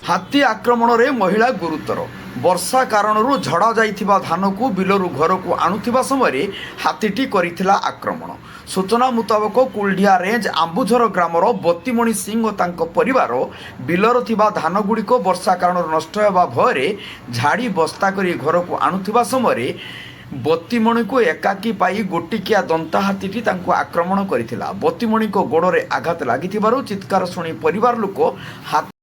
ହାତୀ ଆକ୍ରମଣରେ ମହିଳା ଗୁରୁତର। ବର୍ଷା କାରଣରୁ ଝଡ଼ା ଯାଇଥିବା ଧାନକୁ ବିଲରୁ ଘରକୁ ଆଣୁଥିବା ସମୟରେ ହାତୀଟି କରିଥିଲା ଆକ୍ରମଣ। ସୂଚନା ମୁତାବକ କୁଲଢିଆ ରେଞ୍ଜ ଆମ୍ବୁଝର ଗ୍ରାମର ବତିମଣି ସିଂ ଓ ତାଙ୍କ ପରିବାର ବିଲରେ ଥିବା ଧାନଗୁଡ଼ିକ ବର୍ଷା କାରଣରୁ ନଷ୍ଟ ହେବା ଭୟରେ ଝାଡ଼ି ବସ୍ତା କରି ଘରକୁ ଆଣୁଥିବା ସମୟରେ ବତିମଣିକୁ ଏକାକୀ ପାଇ ଗୋଟିକିଆ ଦନ୍ତା ହାତୀଟି ତାଙ୍କୁ ଆକ୍ରମଣ କରିଥିଲା। ବତିମଣିଙ୍କ ଗୋଡ଼ରେ ଆଘାତ ଲାଗିଥିବାରୁ ଚିତ୍କାର ଶୁଣି ପରିବାର ଲୋକ ହାତୀ